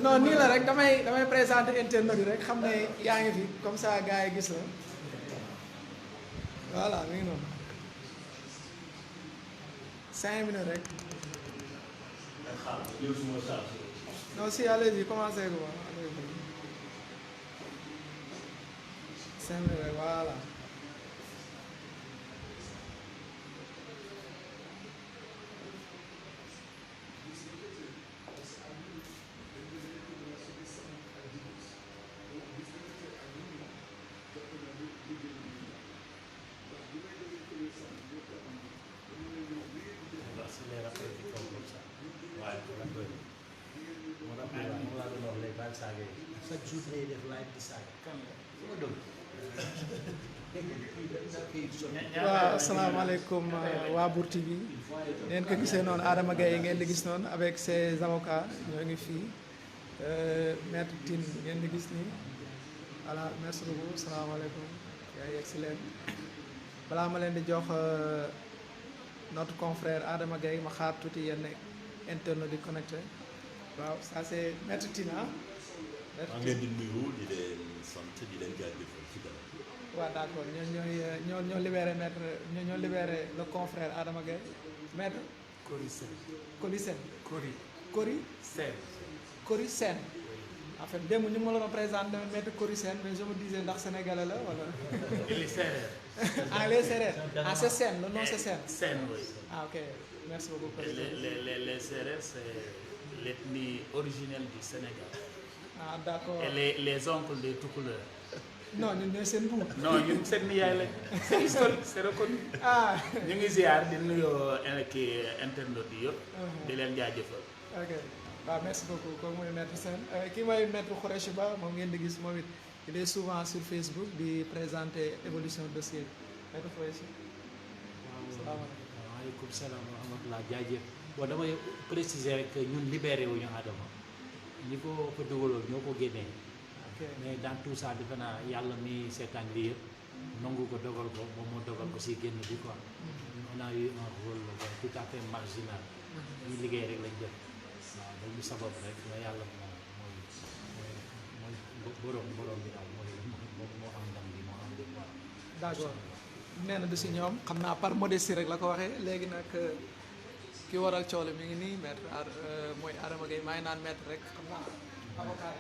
non nii la rek damay présenter internet yi rek xam ne yaa ngi fi comme ça gars yi gis la voilà mi ngi noonu 5 minutes rek. non si allez-y commencez quoi allez-y 5 minutes rek voilà. chaque jour day def live di saaga kan la sama doom waaw asalaamaaleykum waa Bour TV ngeen ko gisee noonu Adama Gaye ngeen di gis noonu avec ses avocats ñoo ngi fii maître Tine ngeen di gis nii voilà merci beaucoup asalaamaaleykum yaa yegg si leen balaa ma leen di jox notre confrère Adama Gaye ma xaar tuuti yenn internet di connecté waaw ça c'est maître Tine ah. maa ngi leen di nuyu di leen sant di leen jaajëfal ci dara. waaw d'accord ñoo libéré maître ñoo libéré le confrère Adama Gaye maître. Cory Sène. Cory Sène. Cory Sène. Cory Sène. en fait démb ñu ngi ma la présenté maître Cory Sène mais je me disais ndax sénégalais la wala. il est sérère. ah il est sérère. ah c'est Sène le nom c'est Sène. Sène oui. ah ok merci beaucoup. les sérères c'est l'ethnie originelle du Sénégal. ah d'accord et les oncles des Toucouleurs. non ñun ñooy seen buur. non ñun seen nijaay lañ c'est historique c'est reconnu. ah ñu ngi ziar di nuyoo kii internautes yi yëpp. di leen jaajëfal. ok waaw merci beaucoup kooku mooy maître Sène kii mooy maître Khoureyssi Ba moom ngeen di gis moom it il est souvent sur Facebook di présenter évolution dossier maître Khoureyssi. salaamaaleykum. waaleykum salaam wa rahmatulah jaajëf bon damay préciser rek ñun libéré wuñu Adama ñi ko fa dugaloon ñoo ko génnee. mais dans tout ça defe naa yàlla mi seetaan lii yëpp nangu ko dogal ko moom moo dogal ko si génn bi quoi. on a eu un rôle tout à fait marginal. ñu liggéey rek lañ def waaw dañu sabab rek nga yàlla mooy borom bi daal moo am ndam bi moo am ndam bi. d'accord nee na du si ñoom xam naa par modestie rek la ko waxee léegi nag ki waral coole mi ngi nii maître mooy Adama Gaye maa ngi naan maître rek xam naa avocat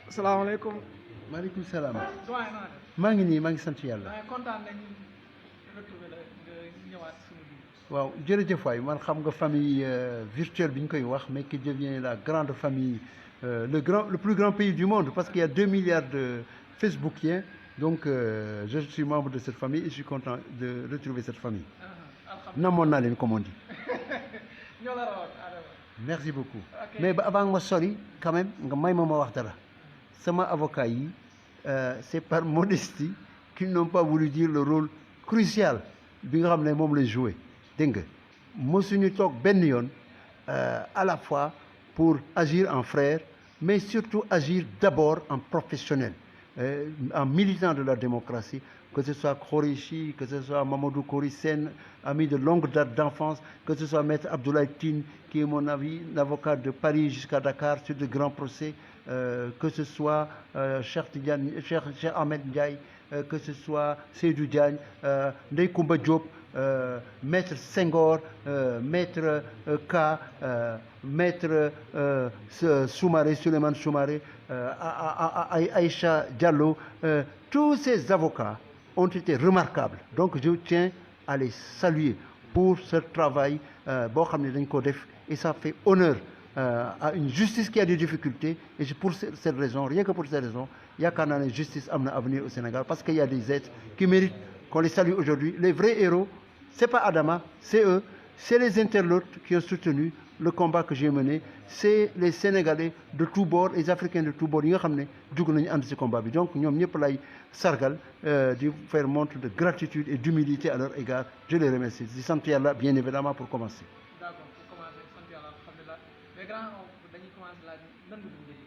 asalaamaaleykum. maaleykum salaam. doyen naa maa ngi nii maa ngi sant yàlla. def kontaan nañ retrouver la nga ñëwaat suñu biir. waaw jërëjëf waay man xam nga famille virtuelle bi ñu koy wax mais qui devient la grande famille le plus grand pays du monde parce qu'il y a 2 milliards de Facebookiens donc je suis membre de cette famille et je suis content de retrouver cette famille. namoon naa leen comme on dit. ñoo la rawoon Adama. merci beaucoup. Ok. mais ba avant ma sori quand même nga may ma wax dara sama avocat yi c'est par modestie qu'ils n'ont pas voulu dire le rôle crucial bi nga xam ne moom lay joué dégg nga mosuñu toog benn yoon à la fois pour agir en frère mais surtout agir d'abord en professionnel en militant de la démocratie que ce soit Khoureyssi, que ce soit Mamadou Cory Sène, ami de longue date d'enfance, que ce soit Maître Abdoulaye Tine, qui est mon avis, l'avocat de Paris jusqu'à Dakar sur de grands procès, que ce soit Cheikh Ahmed Ndiaye, que ce soit Seydou Diagne, Ndeye Koumba Diop, Maître Senghor, Maître Ka, Maître Soumaré, Souleymane Soumaré, Aïcha Diallo, tous ces avocats ont été remarquables. Donc je tiens à les saluer pour ce travail boo xam ne dañ ko def et ça fait honneur à une justice qui a des difficultés et pour cette raison, rien que pour cette raison, yaakaar naa ne justice am na avenir au Sénégal parce qu'il y a des êtres qui méritent qu'on les salue aujourd'hui. Les vrais héros, c'est pas Adama, c'est eux, c'est les internautes qui ont soutenu le combat que j'ai mené, c'est les Sénégalais de tous bords, les Africains de tous bords yi nga xam ne dugg nañu ànd ci combat bi donc ñoom ñëpp lay sargal di faire montre de gratitude et d'humilité à leur égard. Je les remercie di sant yàlla bien évidemment pour commencer. D'accord, pour commencer sant yàlla alhamdulilah mais grand dañuy commencer laaj nan nga dundee.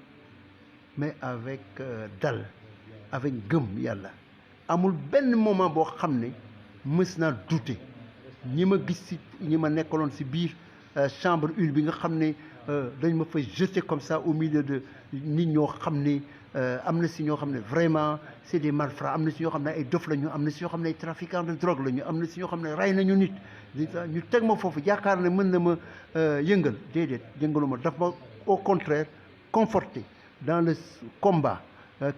mais avec dal avec gëm yàlla amul benn moment boo xam ne mës naa douter ñi ma gis si ñi ma nekkaloon si biir chambre une bi nga xam ne dañ ma fay jeter comme ça au milieu de nit ñoo xam ne am na si ñoo xam ne vraiment c'est des malfrats am na si ñoo xam ne ay dof la ñu am na si ñoo xam ne ay trafiquants de drogue la ñu am na si ñoo xam ne rey nañu nit ñu teg ma foofu yaakaar ne mën na ma yëngal déedéet yëngalu ma daf ma au contraire conforté dans le combat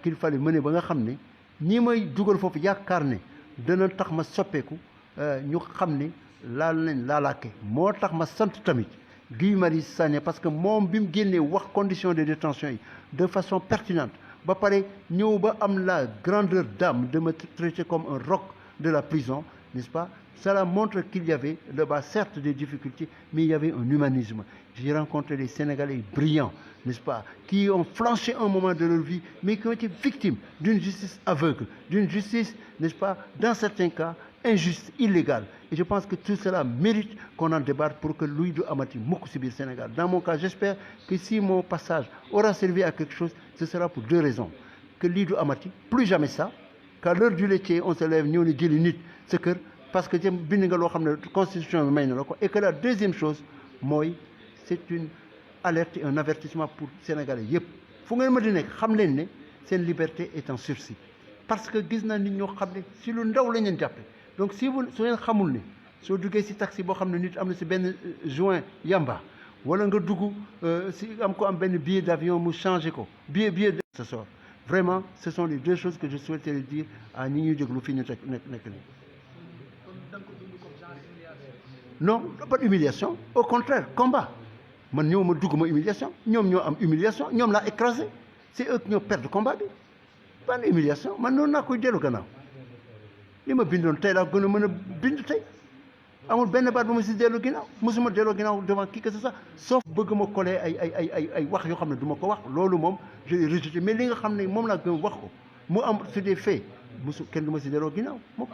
qu'il fallait mener ba nga xam ne ñi may dugal foofu yaakaar ne dana tax ma soppeeku ñu xam ne laal nañ laalaake moo tax ma sant tamit Guy Marius Sagna parce que moom bi mu génnee wax conditions de détention yi de façon pertinente ba pare ñëw ba am la grandeur d'âme de me traiter comme un roc de la prison, n'est-ce pas? Cela montre qu'il y avait là-bas certes des difficultés, mais il y avait un humanisme. J'ai rencontré des Sénégalais brillants, n'est-ce pas, qui ont flanché un moment de leur vie, mais qui ont été victimes d'une justice aveugle, d'une justice, n'est-ce pas, dans certains cas, injuste, illégale. Et je pense que tout cela mérite qu'on en débatte pour que Louis Amati mukk si biir Sénégal. Dans mon cas, j'espère que si mon passage aura servi à quelque chose, ce sera pour deux raisons. Que Louis Amati, plus jamais ça, qu'à l'heure du laitier, on se lève, ñëw ni jëli nit sa kër, parce que bind nga loo xam ne constitution bi may na la ko. Et que la deuxième chose mooy c'est une alerte et un avertissement pour Sénégalais yëpp. Fu ngeen ma di nekk xam leen ne seen liberté est en sursis. Parce que gis naa nit ñoo xam ne si lu ndaw lañ leen jàppe. Donc si vous su ngeen xamul ne soo duggee si taxi boo xam ne nit am na si benn joint yamba wala nga dugg si am ko am benn billet d'avion mu changé ko billet de ce sort. Vraiment, ce sont les deux choses que je souhaiterais dire à ñi ñuy déglu fii ñu nekk nii. Non, pas d'humiliation. Au contraire, combat. Man ñoo ma dugg ma humiliation ñoom ñoo am humiliation ñoom laa écrasé c'est eux qui ñoo perdre combat bi pas humiliation man noonu naa koy dellu gannaaw li ma bindoon tey laa gën a mën a bind tey amul benn baat bu ma si dellu ginnaaw mosuma dellu ginnaaw devant qui que ce soit sauf bëgg ma coller ay wax yoo xam ne du ma ko wax loolu moom je l'ai rejeté mais li nga xam ne moom laa gën wax ko mu am sur des faits kenn du ma si delloo ginnaaw moom.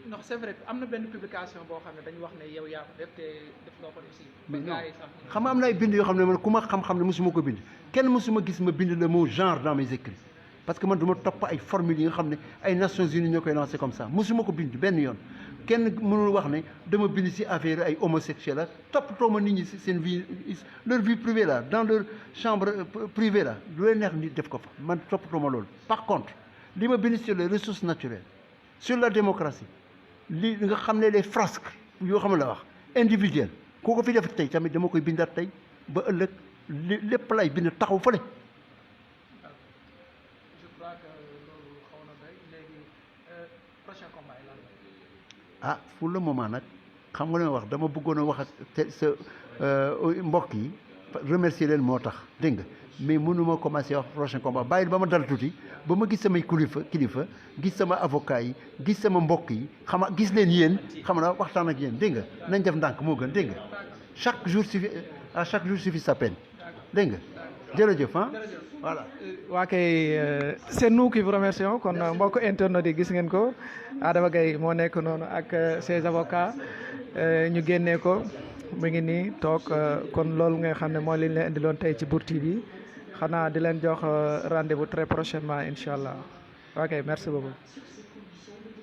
non c'est vrai am na benn publication boo xam ne dañu wax ne yow yaa ko def te def nga ko aussi. mais non xam nga am na ay bind yoo xam ne man ku ma xam-xam ne mosuma ko bind kenn mosuma gis ma bind le mot genre dans mes écrits parce que man du ma topp ay formules yi nga xam ne ay Nations Unies ñoo koy lancé comme ça mosuma ko bind benn yoon kenn mënul wax ne dama bind si affaire ay homosexuels ak toppatoo ma nit ñi si seen vie leur vie privée là dans leur chambre privée là lu leen neex nit def ko fa man toppatoo ma loolu. Par contre li ma bind sur les ressources naturelles sur la démocratie li nga xam ne les frasques yoo xam ne la wax individuelles koo ko fi def tey tamit dama koy bindaat tey ba ëllëg lépp lay bind taxaw fële. Ah pour le moment nag xam nga li ma wax dama bëggoon a wax ak te sa mbokk yi remercier leen moo tax dégg nga mais mënuma commencer wax prochain combat bàyyil ba ma dal tuuti ba ma gis samay kilifa gis sama avocat yi gis sama mbokk yi xam nga gis leen yéen xam na waxtaan ak yéen dégg nga nañ def ndànk moo gën dégg nga chaque jour suffit sa peine dégg nga jërëjëf ah voilà. waa kay c'est nous qui vous remercions kon mbokk internet yi gis ngeen ko Adama Gaye moo nekk noonu ak ses avocats ñu génnee ko mu ngi nii toog kon loolu nga xam ne mooy li ñu leen indiloon tey ci Bour TV xanaa di leen jox rendez-vous très prochainement incha allah ok merci beaucoup.